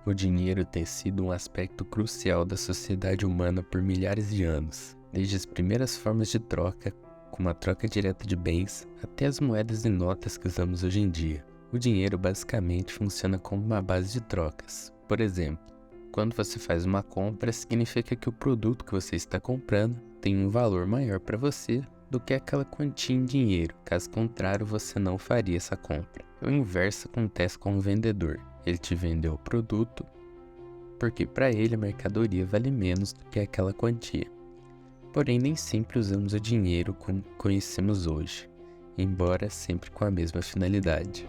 O dinheiro tem sido um aspecto crucial da sociedade humana por milhares de anos, desde as primeiras formas de troca, como a troca direta de bens, até as moedas e notas que usamos hoje em dia. O dinheiro basicamente funciona como uma base de trocas. Por exemplo, quando você faz uma compra, significa que o produto que você está comprando tem um valor maior para você do que aquela quantia em dinheiro. Caso contrário, você não faria essa compra. O inverso acontece com o vendedor. Ele te vendeu o produto porque para ele a mercadoria vale menos do que aquela quantia. Porém, nem sempre usamos o dinheiro como conhecemos hoje, embora sempre com a mesma finalidade.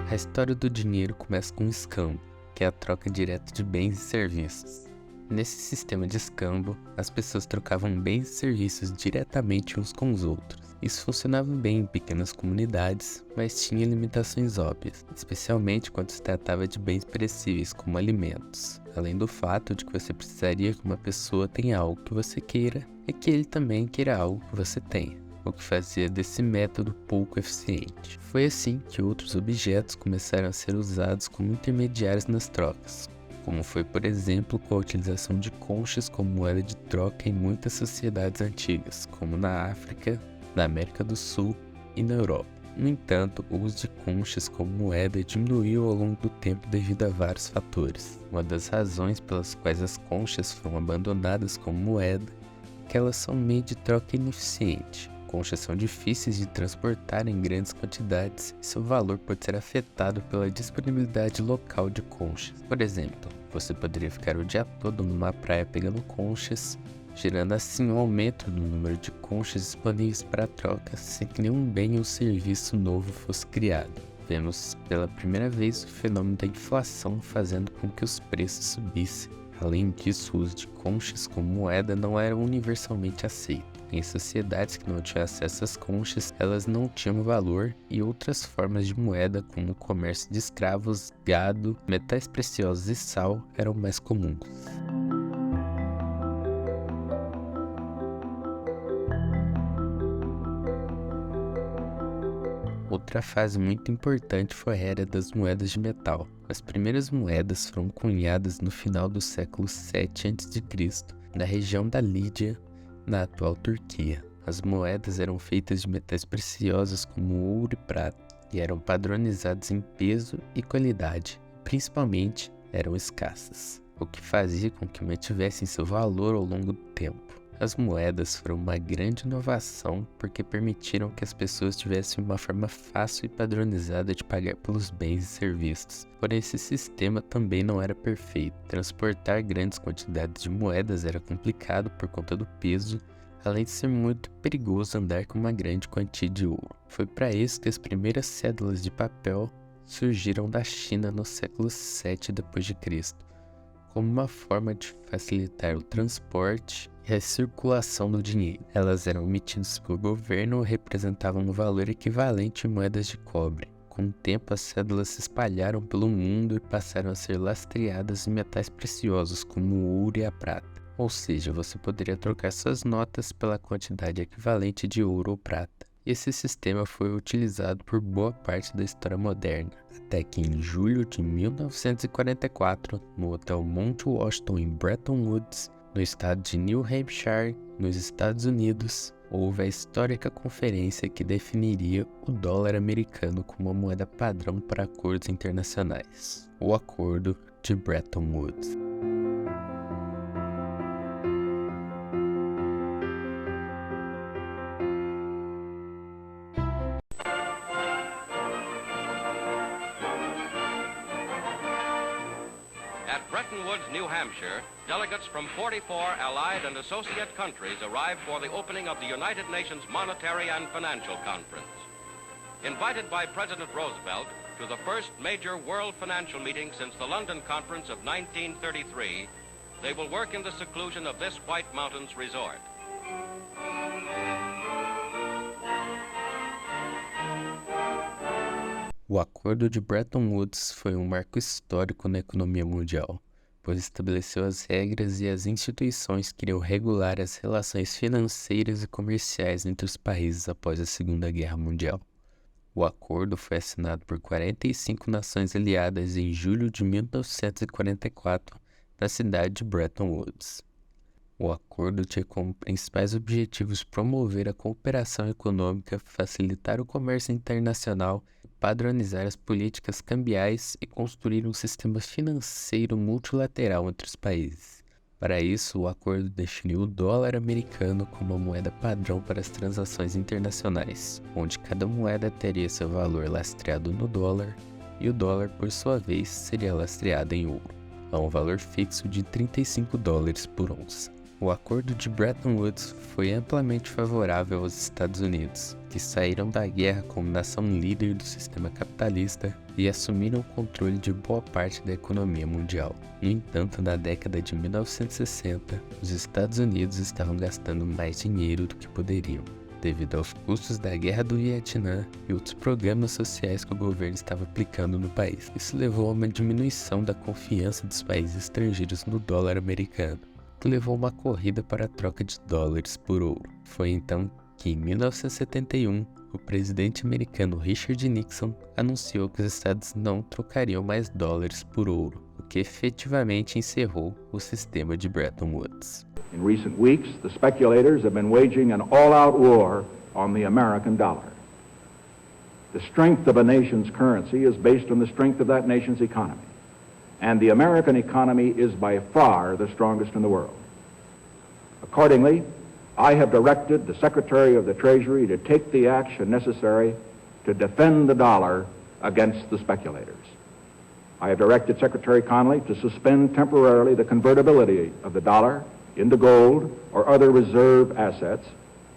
A história do dinheiro começa com um escambo, que é a troca direta de bens e serviços. Nesse sistema de escambo, as pessoas trocavam bens e serviços diretamente uns com os outros. Isso funcionava bem em pequenas comunidades, mas tinha limitações óbvias, especialmente quando se tratava de bens perecíveis como alimentos. Além do fato de que você precisaria que uma pessoa tenha algo que você queira e que ele também queira algo que você tenha, o que fazia desse método pouco eficiente. Foi assim que outros objetos começaram a ser usados como intermediários nas trocas, como foi, por exemplo, com a utilização de conchas como moeda de troca em muitas sociedades antigas, como na África, na América do Sul e na Europa. No entanto, o uso de conchas como moeda diminuiu ao longo do tempo devido a vários fatores. Uma das razões pelas quais as conchas foram abandonadas como moeda é que elas são meio de troca ineficiente. Conchas são difíceis de transportar em grandes quantidades e seu valor pode ser afetado pela disponibilidade local de conchas. Por exemplo, você poderia ficar o dia todo numa praia pegando conchas, gerando assim um aumento no número de conchas disponíveis para troca sem que nenhum bem ou serviço novo fosse criado. Vemos pela primeira vez o fenômeno da inflação fazendo com que os preços subissem. Além disso, o uso de conchas como moeda não era universalmente aceito. Em sociedades que não tinham acesso às conchas, elas não tinham valor e outras formas de moeda, como o comércio de escravos, gado, metais preciosos e sal, eram mais comuns. Outra fase muito importante foi a era das moedas de metal. As primeiras moedas foram cunhadas no final do século 7 a.C., na região da Lídia, na atual Turquia. As moedas eram feitas de metais preciosos como ouro e prata e eram padronizadas em peso e qualidade, principalmente eram escassas, o que fazia com que mantivessem seu valor ao longo do tempo. As moedas foram uma grande inovação porque permitiram que as pessoas tivessem uma forma fácil e padronizada de pagar pelos bens e serviços. Porém, esse sistema também não era perfeito. Transportar grandes quantidades de moedas era complicado por conta do peso, além de ser muito perigoso andar com uma grande quantia de ouro. Foi para isso que as primeiras cédulas de papel surgiram da China no século 7 d.C., como uma forma de facilitar o transporte e a circulação do dinheiro. Elas eram emitidas pelo governo e representavam um valor equivalente em moedas de cobre. Com o tempo, as cédulas se espalharam pelo mundo e passaram a ser lastreadas em metais preciosos como o ouro e a prata. Ou seja, você poderia trocar suas notas pela quantidade equivalente de ouro ou prata. Esse sistema foi utilizado por boa parte da história moderna, até que em julho de 1944, no Hotel Mount Washington em Bretton Woods, no estado de New Hampshire, nos Estados Unidos, houve a histórica conferência que definiria o dólar americano como a moeda padrão para acordos internacionais, o Acordo de Bretton Woods. At Bretton Woods, New Hampshire, delegates from 44 allied and associate countries arrived for the opening of the United Nations Monetary and Financial Conference. Invited by President Roosevelt to the first major world financial meeting since the London Conference of 1933, they will work in the seclusion of this White Mountains resort. O Acordo de Bretton Woods foi um marco histórico na economia mundial, pois estabeleceu as regras e as instituições que iriam regular as relações financeiras e comerciais entre os países após a Segunda Guerra Mundial. O acordo foi assinado por 45 nações aliadas em julho de 1944, na cidade de Bretton Woods. O acordo tinha como principais objetivos promover a cooperação econômica, facilitar o comércio internacional, padronizar as políticas cambiais e construir um sistema financeiro multilateral entre os países. Para isso, o acordo definiu o dólar americano como a moeda padrão para as transações internacionais, onde cada moeda teria seu valor lastreado no dólar e o dólar, por sua vez, seria lastreado em ouro, a um valor fixo de $35 por onça. O Acordo de Bretton Woods foi amplamente favorável aos Estados Unidos, que saíram da guerra como nação líder do sistema capitalista e assumiram o controle de boa parte da economia mundial. No entanto, na década de 1960, os Estados Unidos estavam gastando mais dinheiro do que poderiam, devido aos custos da Guerra do Vietnã e outros programas sociais que o governo estava aplicando no país. Isso levou a uma diminuição da confiança dos países estrangeiros no dólar americano, que levou a uma corrida para a troca de dólares por ouro. Foi então que, em 1971, o presidente americano Richard Nixon anunciou que os Estados não trocariam mais dólares por ouro, o que efetivamente encerrou o sistema de Bretton Woods. In recent weeks, the speculators have been waging an all-out war on the American dollar. The strength of a nation's currency is based on the strength of that nation's economy. And the American economy is by far the strongest in the world. Accordingly, I have directed the Secretary of the Treasury to take the action necessary to defend the dollar against the speculators. I have directed Secretary Connally to suspend temporarily the convertibility of the dollar into gold or other reserve assets,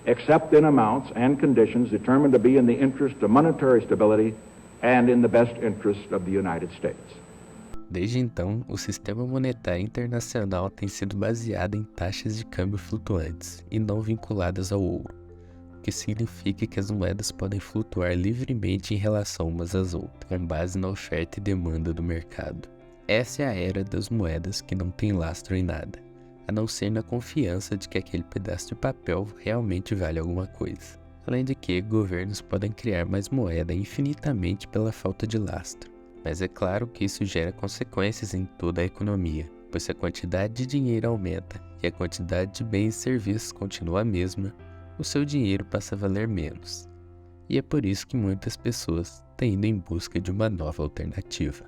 except in amounts and conditions determined to be in the interest of monetary stability and in the best interest of the United States. Desde então, o sistema monetário internacional tem sido baseado em taxas de câmbio flutuantes e não vinculadas ao ouro, o que significa que as moedas podem flutuar livremente em relação umas às outras, com base na oferta e demanda do mercado. Essa é a era das moedas que não tem lastro em nada, a não ser na confiança de que aquele pedaço de papel realmente vale alguma coisa. Além de que, governos podem criar mais moeda infinitamente pela falta de lastro. Mas é claro que isso gera consequências em toda a economia, pois se a quantidade de dinheiro aumenta e a quantidade de bens e serviços continua a mesma, o seu dinheiro passa a valer menos. E é por isso que muitas pessoas têm ido em busca de uma nova alternativa.